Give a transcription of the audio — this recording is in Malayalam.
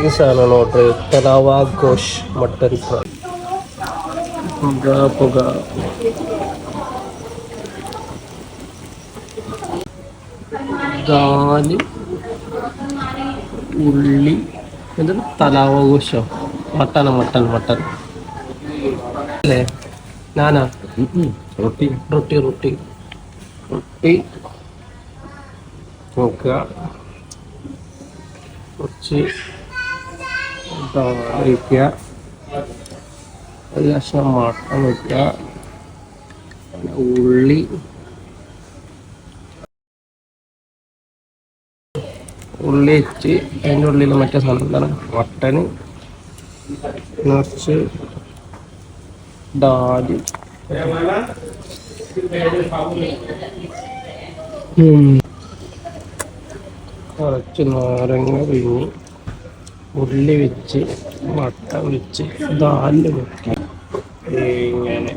ಈ ಸಾಲ ನೋಡ್ರಿ ತಲಾವಾ ಗೋಶ್ ಮಟನ್ ಫ್ರೈ ಪುಗ ദാല് ഉള്ളി എന്താണ് തലാവ ഘോഷോ മട്ടൻ അല്ലേ ഞാനാ റൊട്ടി നോക്കുക കുറച്ച് വയ്ക്കുക ഒരു കഷ്ണം മട്ടൻ വയ്ക്കുക ഉള്ളി വെച്ച് അതിൻ്റെ ഉള്ളിൽ മറ്റേ സാധനം എന്താണ് മട്ടന് കുറച്ച് ദാല് കുറച്ച് നാരങ്ങ പിഴിഞ്ഞ് ഉള്ളി വെച്ച് മട്ടൻ വെച്ച് ദാല് വെക്കുക ഇങ്ങനെ